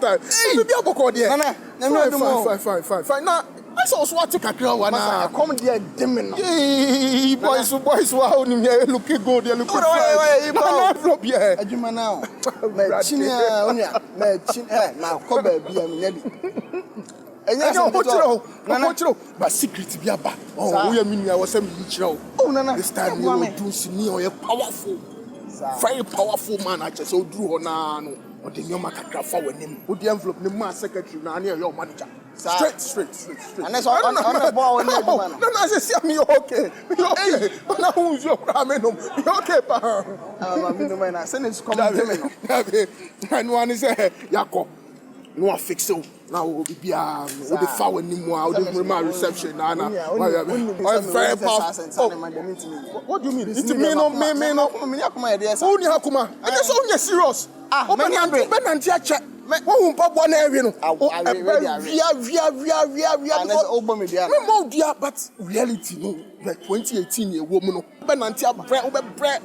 time. Maybe I'm going there. Fine. Now, I saw what to kakra one. I come there, demon. Hey, boys, wow, you're looking good. You're looking fine. No, yeah. Agyemang now. Now, come back. But secret be about. Oh, we are meaning I was saying, oh, Nana, this time you will do see me or powerful. Very powerful man. I just so drew on or the young Macrafa with him. Put the envelope, the man secretary, now near your manager. Straight. And that's all on the ball. No, I say, me okay. But now who's your ramen? You okay, pa? I send it to come. And one is a Yako. No, I fix it. Now we'll be the foul anymore. The reception. I'm very powerful. What do you mean? It's me, no. Only Hakuma. It's only serious. Open hand, Ben and Tiacha. Won't pop one area. But reality, no. Like 2018 year woman, Ben and Tiacha.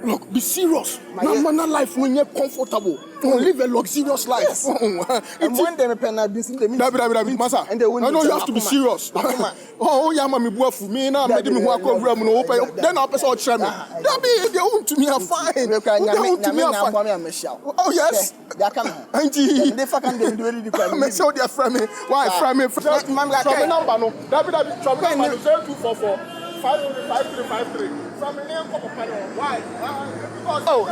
Look, be serious. No manner life when you're comfortable. Don't live a luxurious life. Yes. And one day, Masa. I know you have to be serious. Oh, yeah, mammy, boy, for me now, made me walk over and open. Then I'll pass out Shammy. That be the own to me, I'm fine. Oh, yes. They're coming. Auntie, they fucking do it. I'm so dear from me. Why, from me? Mamma, number no. That be 0244 5353. Why? Oh,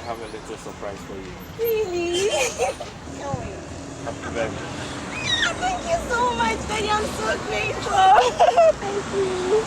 have a little surprise for you. Really? Happy birthday. Thank you so much, Daddy. I'm so grateful. Thank you.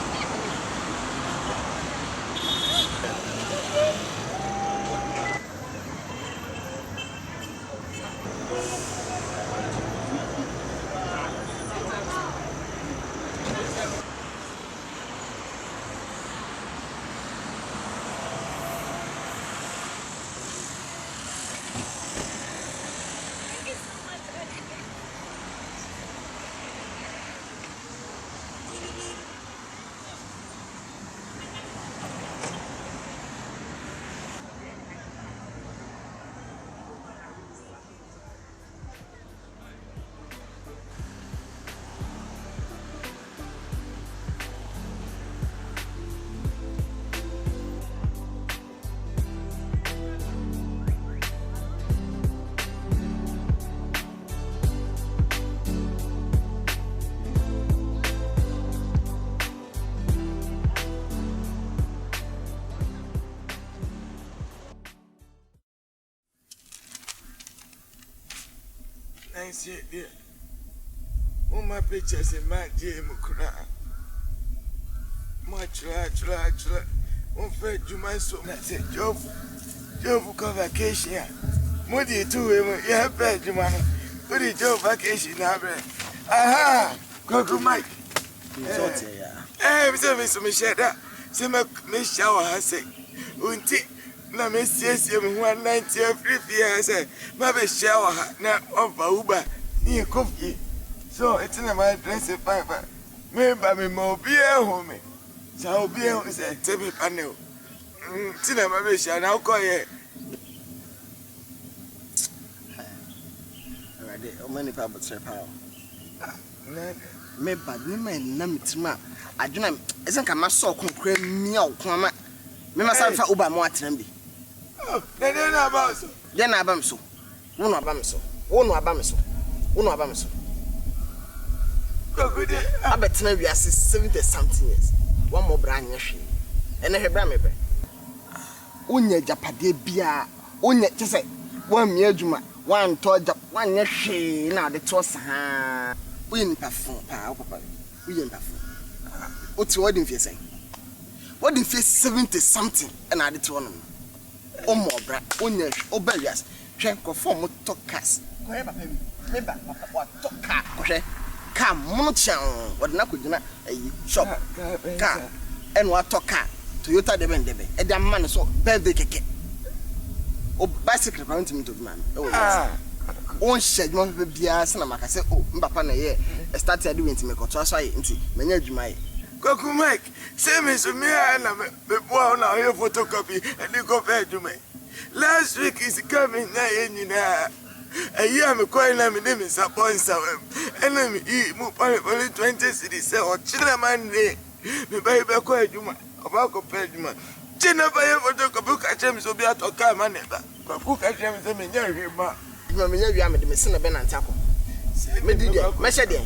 Nice idea. All my pictures in my game, much. One fed you my son. I said, Job, for vacation. Moody too, you have bed, you man. What is your vacation now? Aha! Kwaku Mike. Me share that. Say me shower has say. Unti na me see me 190 every year say. Ma be shower na over Uber. Ni coffee. So it's in my dress papa. Me ba me mo bi e ho me. Sa obi e ho say tebe panel. Tina ma be shower na ko ye. Already, how many people say power? Me bad me man na mitima. Adwena esen ka ma so konkre mia okoma. Me ma sa fa Uber mo atena bi. Oh, they na about so. They na abam so. Wo no abam so. Wo no abam so. Wo no abam so. Kwaku de. Abetena wiase 70 something years. One more brand nya hwe. Ene hwe bra me bre. Unya japade bia. Unya chese. One mi adwuma. One toja. One nya hwe na de to sa. We in perform pa papa. We in perform. Oti what in face say? What in face 70 something and I did to one. O mo bra, onya obelias. Hwe conform motor cars. Ko he papa mi. Me ba papa what talk car. Ko hwe. Car mo chan. What na ko gina shop. Car. And what talk car. Toyota debe. E da man so birthday keke. O bicycle pa ntimi to man. On shed one bia se na maka se o mbapa na ye start ade went me koto so aye nti menya adwuma ye Kwaku Mike say me so me na me bo na here photocopy and you go pay adwuma. Last week is coming na ye nyina ayi am ko na me dem sponsor and me mu only 20 cities say o chira man dey me buy be ko adwuma oba ko pay adwuma china buy photocopy ka chem so bia to ka man ba Kwaku ka chem say me nya hwe ma me nya wi me de me se na be na ntako me di de me hye de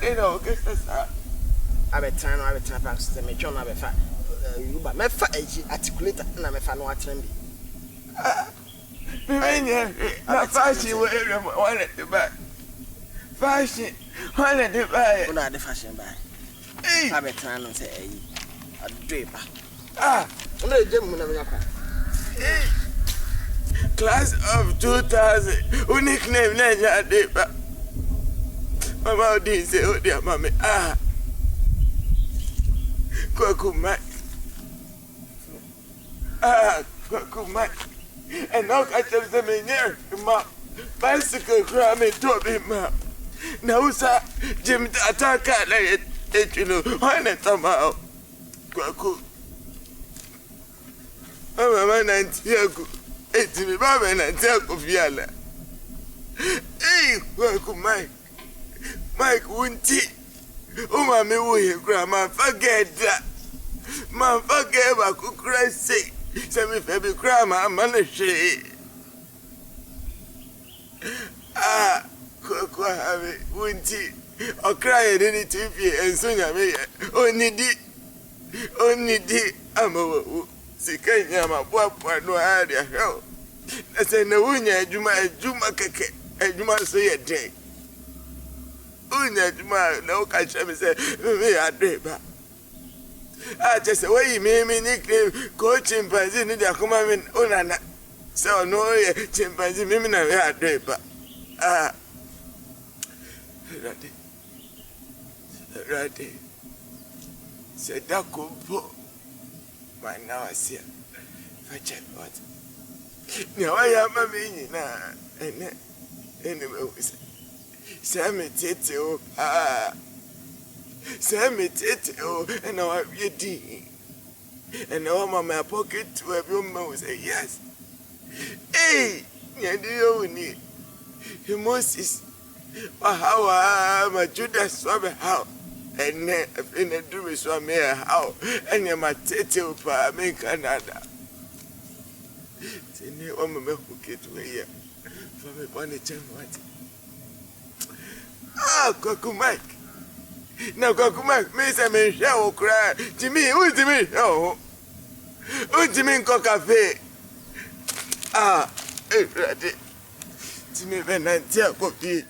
they know okay sir abetan pa so me twa na be fa Uber me fa eji articulator na me fa no atren bi me na fashion we one at the back fashion one at the back una de fashion buy abetan no say eyi adweba una je mu na me yakwa class of 2000 unique name na ya de ba mama odi say o dia mama Kwaku Mike Kwaku Mike and now I tell them in here ma bicycle cram me to be ma now sir Jim attack like it you know why not somehow Kwaku mama na ntiaku eti me baba na ntiaku fiala Kwaku Mike wunti Uma me wo ye grandma forget that. Man forget ba ku crazy. Say me fe be grandma man she. Kwaku have wunti. O cry any TV and so nya me only di amawo. Sikanya ma boa no area hell. I say na wunya adwuma keke adwuma so ye dey. Unya juma na o ka me say me adeba just say wey me nickname ko chimpanzee ni dia kuma me onana so no ye chimpanzee me na me adeba Rade say da ko bo my now I see fetch what ni wa ya ma me nyina ene me say Sammy Tito, Sammy Tito, and now I read and now my pocket to every woman say yes. Hey, you need Moses, how my Judas swam how, and then in a dream swam here how, and you're my Tito for me Canada. Say, no woman who get away from a bonnet and what. Kwaku Mike. Now Kwaku Mike, me say me shall cry. Jimmy, who Jimmy? Oh, who Jimmy Cafe? Ready. Jimmy when I tell coffee.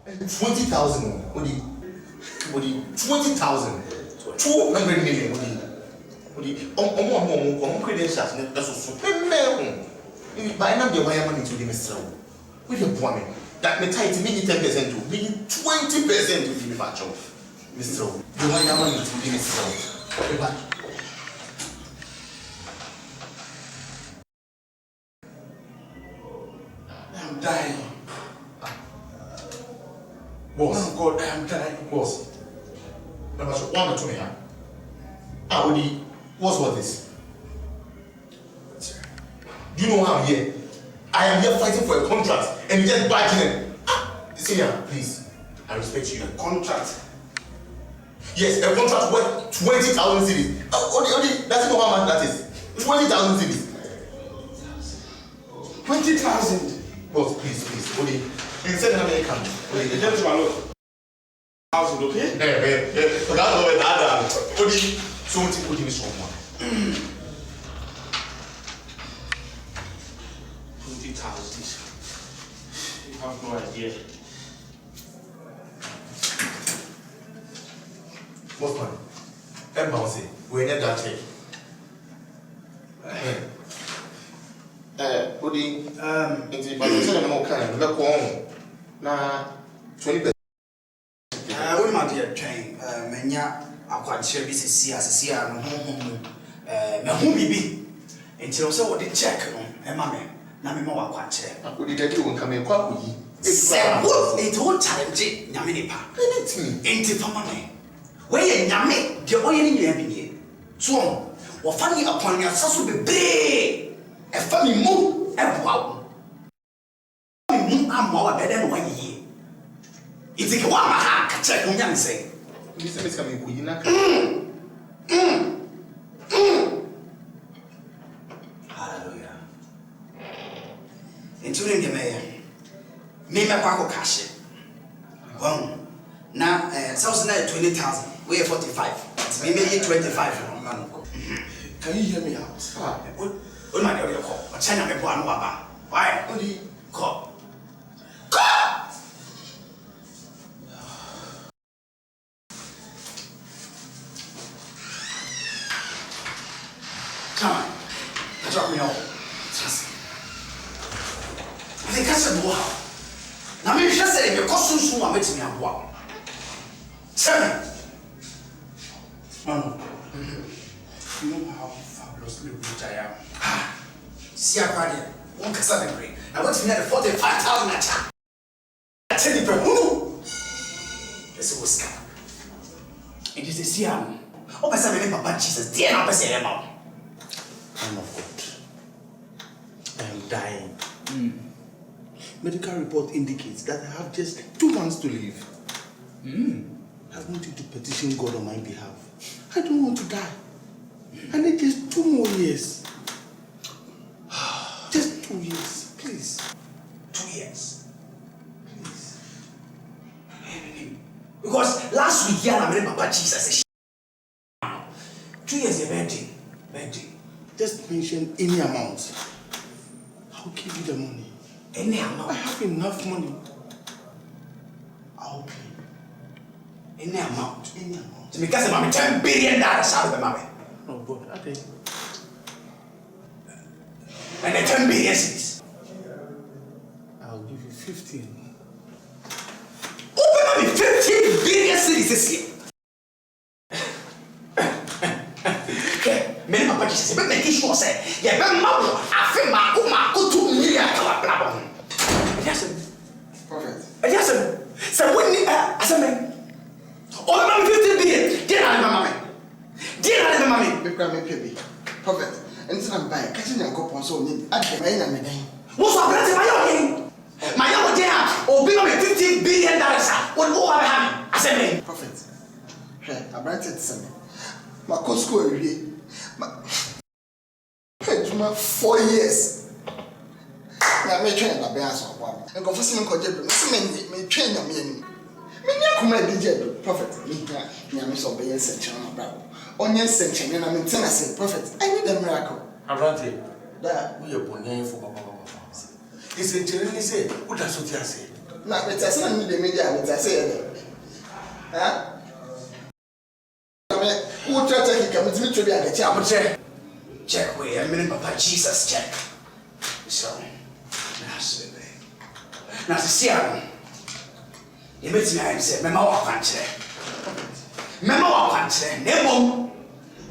20,000. What do you 20,000? 200 million. What do you credentials? That's so by now, the wire money to the Mr. With your woman, that may tie to me 10% to me 20% to the batch of Mr. The wire money to the Mr. I'm dying. Boss. Oh God, I am dying. Boss. Number 1 or 2 here. Audi, what's what this? Do you know why I'm here? I am here fighting for a contract and you just barging in. Senior, please. I respect you. A contract? Yes, a contract worth 20,000 cedis. Only, that's not how much that is. 20,000 cedis. 20,000? Boss, please. Only, you said how many come? Only, the gentleman, look. How's it okay? Yeah. Forgot about that. Only, so much people give me strong one. 20,000. You have no idea. What's man? Bouncy, we need that check. Odi, but you said I'm okay. Look on. Now, 20%. What my dear train, Menya, I quite sure this is Sia, no home, baby. Until so what the check, and mammy. Namimo Quache. Would you get you and come in quite with you? It won't challenge it, Yaminipa. Ain't it for money? Where Yami, the oil in your opinion. So, or funny upon your sasu be big. A funny move, and wow. I'm more better than 1 year. It's a one I check on young say. This is coming with you. Hallelujah. Including the mayor. Me cash. Now, South 20,000. We are 45. We may 25. Can you hear me out? What my dear call? A China me one waba. Why? Only call. Come on. Drop me off. Trust me. I think I said, wow. Now, maybe just say, your costume soon, I'm waiting me. Wow. 7. No. You know how fabulously rich I am. See, I cried. One cassette break. I went to net 45,000 at time. I tell you, who? This was scam. It is a Siam. Oh, but somebody, Papa Jesus, dear, I'm a Siam. I'm of God. I am dying. Medical report indicates that I have just 2 months to live. I want you to petition God on my behalf. I don't want to die. I need just 2 more years. Just 2 years, please. 2 years. Please. Because last week, I met Papa Jesus. 2 years, a birthday. Just mention any amount. I'll give you the money. Any amount? I have enough money. I'll pay. Any amount? Because I'm $10 billion out of the money. No, God, okay. And the 10 billion cities. I'll give you 15. Open up 15 billion cities this year. Okay, many Papa Jesus, but make sure say, yeah, but Mabo, I feel my 2 million. Yes, Prophet. yes, so when I said, oh, 15 billion, dear Mammy. Prophet. And so I'm buying, catching your cup on so neat. I can't make it. What's up, my young? My young dear, or big $15 billion. What more I have? I said, Prophet. Hey, I brought it to me. My Costco area. My 4 years. I may train the bears of one. And go for some cojabi. May train them in. May DJ, Prophet. Me, I'm so being sent on a bravo. Onion sent and I'm in Tennessee. Prophet, I need a miracle. I'm not here. That we are born for Papa. It's a Chinese say, what does what you say? Na betasa na ni de media betasa ye de. Ha? Ame wo tata ki kam timi twa bi agachi amoche. Check we, I mean Papa Jesus check. So, now see how you met me and said, Mama walk country. Mama walk country, Nemo.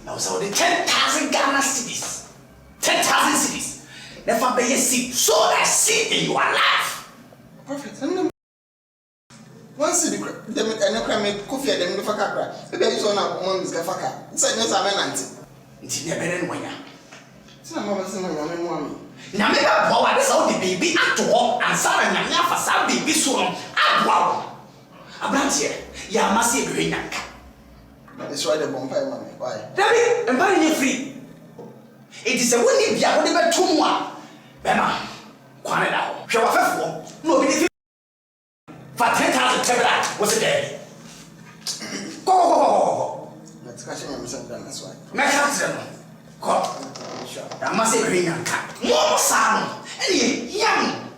Now so the 10,000 Ghana cities. 10,000 cities. Never be a seed, so I see in your life. Perfect. One city, them and a coffee at them, the Fakakra. The baby son of Mom's Gafaka. It's like Miss Amenanti. It's never in one. It's not Mamma Simon, mommy. Now, maybe I saw the baby at all, and Sarah and for some baby soon. Wow. A branch here, ya must see a green anchor. That's why the bonfire, mommy. Why? David, and buying you free. It is a winning ya, whatever 2 1. Bema, Quanah now. Show off no, for 10,000 Tebra was a day. Go. Let's catch him, that's why. Mechanism. Go. I must say, bring a cat. More sound. Any young.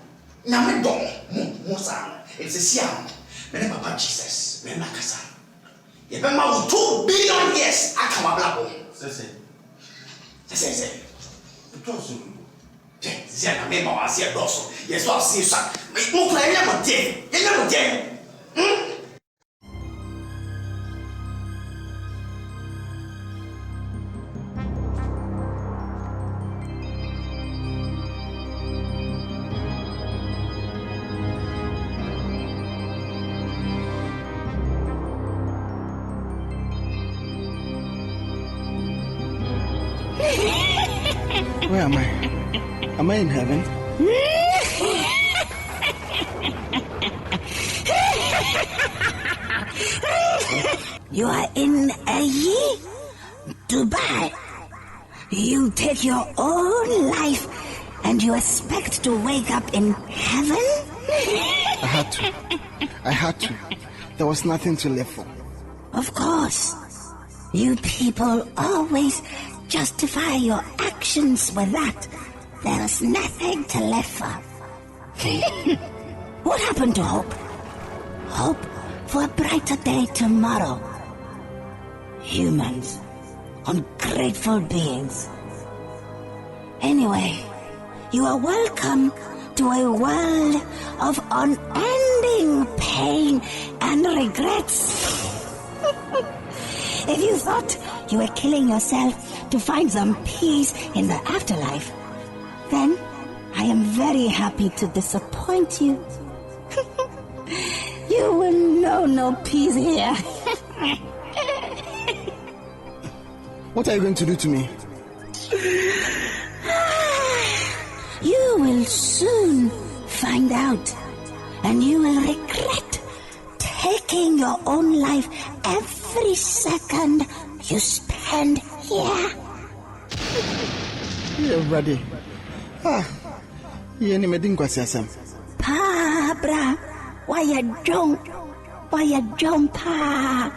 Namedon. More sound. It's a sound. Many Papa Jesus. Many Nakasa. You remember 2 billion years. I come up. Say. Zena mema wa sia doso. Yesu asisa. Mo kla enya mo tie. Enya mo tie. Where am I? Am I in heaven? You are in Dubai. You take your own life and you expect to wake up in heaven? I had to. There was nothing to live for. Of course. You people always justify your actions with that. There's nothing to live for. What happened to hope? Hope for a brighter day tomorrow. Humans, ungrateful beings. Anyway, you are welcome to a world of unending pain and regrets. If you thought you were killing yourself to find some peace in the afterlife, then I am very happy to disappoint you. You will know no peace here. What are you going to do to me? You will soon find out, and you will regret taking your own life every second you spend here. You're ready. You ain't meding kwasiasam. Pa, why you don't, pa?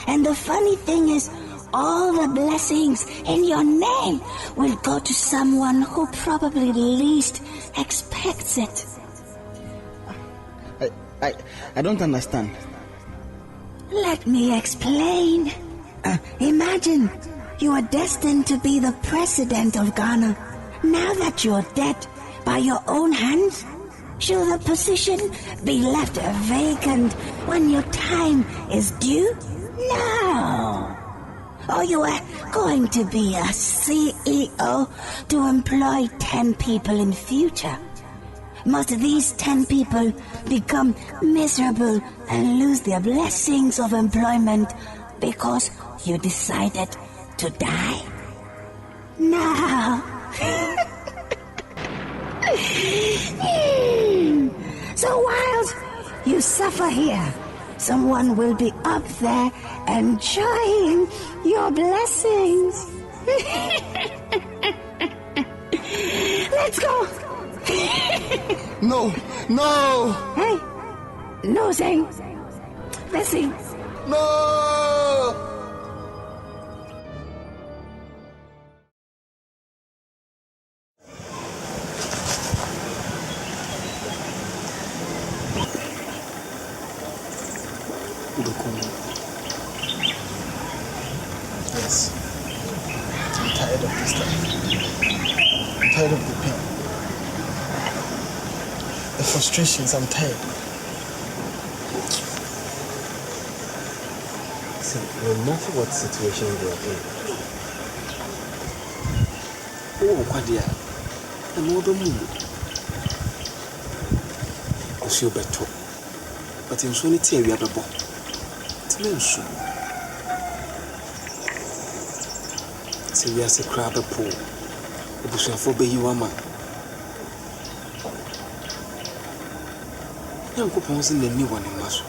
And the funny thing is, all the blessings in your name will go to someone who probably least expects it. I don't understand. Let me explain. Imagine you are destined to be the president of Ghana. Now that you're dead by your own hands, should the position be left vacant when your time is due? No. Or you are going to be a CEO to employ 10 people in future. Must these 10 people become miserable and lose their blessings of employment because you decided to die? No. So whilst you suffer here, someone will be up there enjoying your blessings. Let's go. No. Hey, no saying. Let's see. No. of this stuff. I'm tired of the pain. The frustrations, I'm tired. See, no matter what situation you are in, oh, Kwadia, I'm not the mood. Because you're better. But in so many we have a bomb. It's men's. See, we are a crab a pool. The bush of obey you, man. Young coupons in the new one in Masu.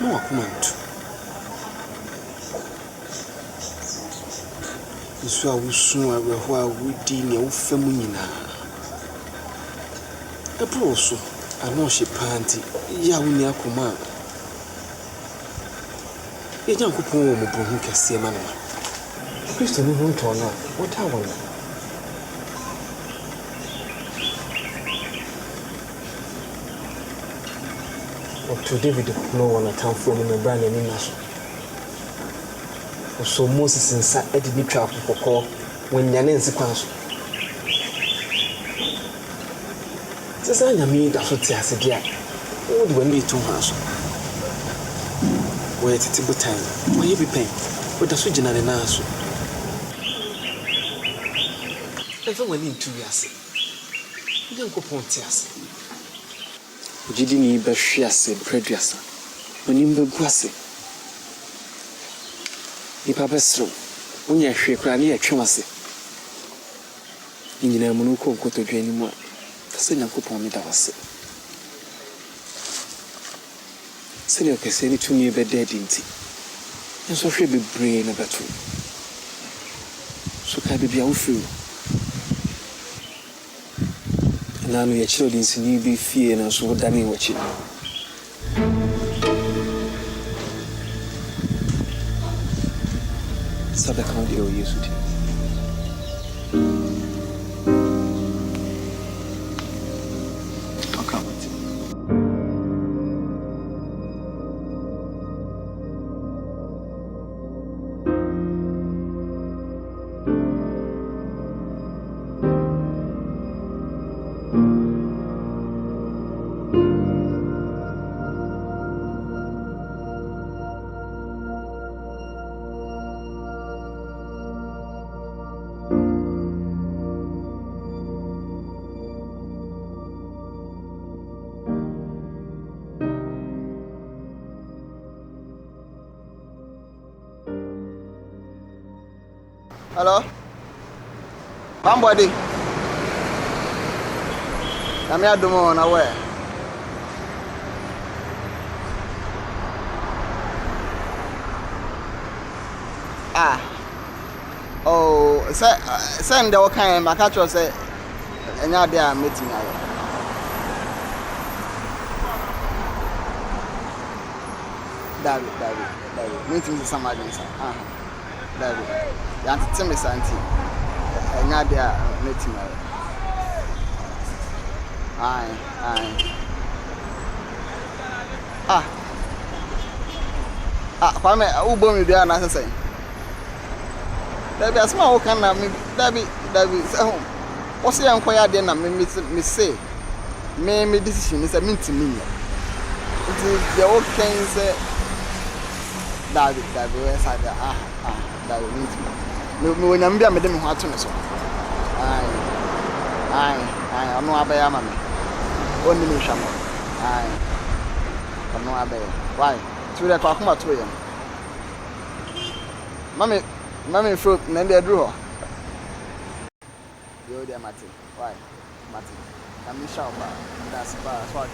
No, I can't. So I will soon while we deem your family now. A broso, I know she panty, Yawunia command. A young coupon will bring him Cassia Manama. Christian won't turn up. What I want. Or today we don't know on a town phone in a brand new national. So Moses inside the trap for call when you're in sequence. Just I mean that's what I said. Yeah, what do we need to house? Wait, it's a good time. Why you be paying? What does we generally answer? If I went into Gyasi, you don't go Pontias. You didn't even share the prejudice. When you were Gyasi. Nipa besro unya hwe kra ne yetwe wase nyina mu ko nkotodwe ni mu a kase Nyankopon mi da wase sele o kase ni tumi be dedi nti enso hwe bebre na beto so ka bibia wo firi na no ye chiro din sini bi fie na so dani wachi Sabe quando eu ia isso? Hello? Somebody. I'm here to on away. Oh, send the kind my catch was say and now they are meeting me. David. Meeting with somebody. David. Ntimination anti. Enya dia meeting me. Aye. Kwame ubo mi bia na sese. David asma wo kan na me David say what's your enquire there na me say me decision is a Ntimination. It is the old thing say David we say David me when am bia me dem ho ato ne so. Aye ono abaya ma me. Oni me hwa mo. Aye. Ono abaya. Why? To the kwa kuma to yam. Mami fruit na dey dru ho. Yo dey Martin. Why? Martin. I'm sure about that's so